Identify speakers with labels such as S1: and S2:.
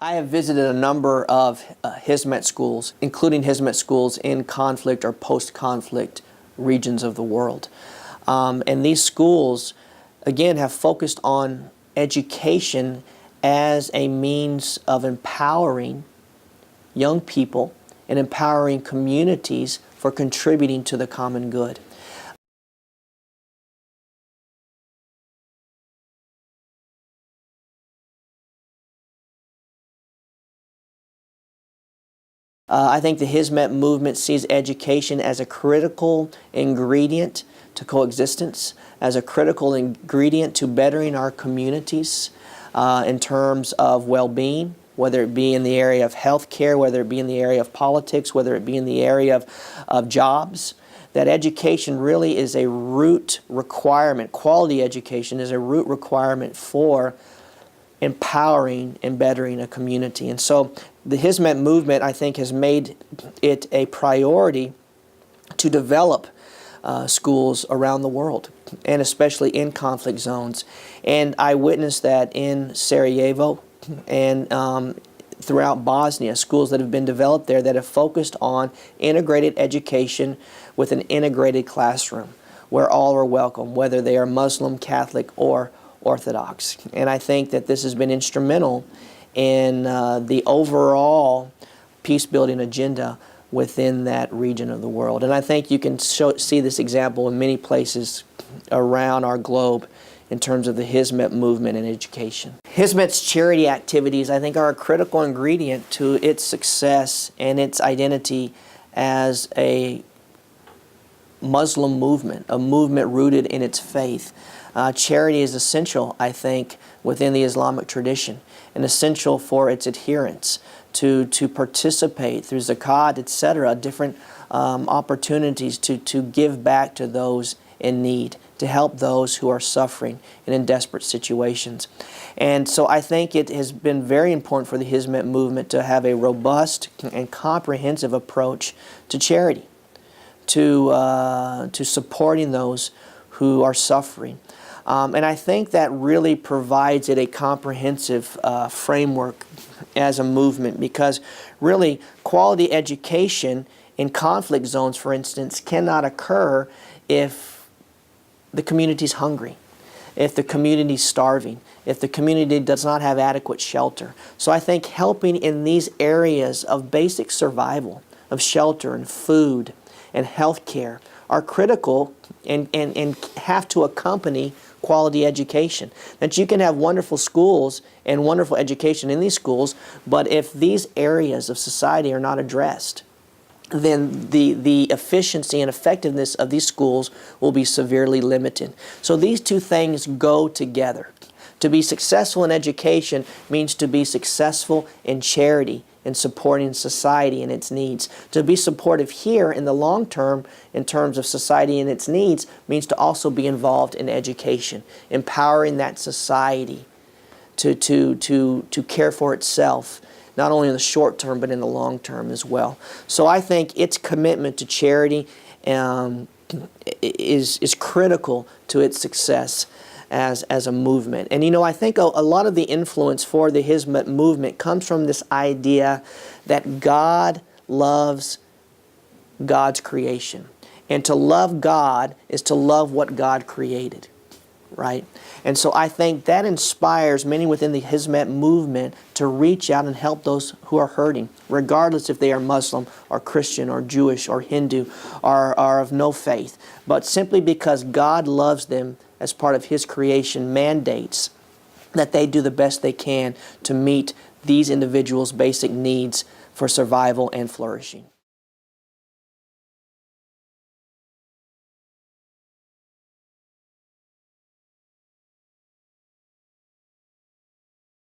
S1: I have visited a number of Hizmet schools, including Hizmet schools in conflict or post-conflict regions of the world. And these schools, again, have focused on education as a means of empowering young people and empowering communities for contributing to the common good. I think the Hizmet movement sees education as a critical ingredient to coexistence, as a critical ingredient to bettering our communities in terms of well-being, whether it be in the area of health care, whether it be in the area of politics, whether it be in the area of jobs. That education really is a root requirement. Quality education is a root requirement for empowering and bettering a community. And so the Hizmet movement, I think, has made it a priority to develop schools around the world, and especially in conflict zones. And I witnessed that in Sarajevo and throughout Bosnia, schools that have been developed there that have focused on integrated education with an integrated classroom where all are welcome, whether they are Muslim, Catholic, or Orthodox. And I think that this has been instrumental in the overall peace-building agenda within that region of the world. And I think you can see this example in many places around our globe in terms of the Hizmet movement and education. Hizmet's charity activities, I think, are a critical ingredient to its success and its identity as a Muslim movement, a movement rooted in its faith. Charity is essential, I think, within the Islamic tradition, and essential for its adherents to participate through zakat, etc., different opportunities to give back to those in need, to help those who are suffering and in desperate situations. And so I think it has been very important for the Hizmet movement to have a robust and comprehensive approach to charity, to supporting those who are suffering. And I think that really provides it a comprehensive framework as a movement, because really quality education in conflict zones, for instance, cannot occur if the community's hungry, if the community's starving, if the community does not have adequate shelter. So I think helping in these areas of basic survival, of shelter and food and health care, are critical and have to accompany quality education. That you can have wonderful schools and wonderful education in these schools, but if these areas of society are not addressed, then the efficiency and effectiveness of these schools will be severely limited. So these two things go together. To be successful in education means to be successful in charity and supporting society and its needs. To be supportive here in the long term in terms of society and its needs means to also be involved in education, empowering that society to care for itself, not only in the short term but in the long term as well. So I think its commitment to charity is critical to its success as a movement. And you know, I think a lot of the influence for the Hizmet movement comes from this idea that God loves God's creation. And to love God is to love what God created, right? And so I think that inspires many within the Hizmet movement to reach out and help those who are hurting, regardless if they are Muslim or Christian or Jewish or Hindu or are of no faith. But simply because God loves them as part of His creation mandates that they do the best they can to meet these individuals' basic needs for survival and flourishing.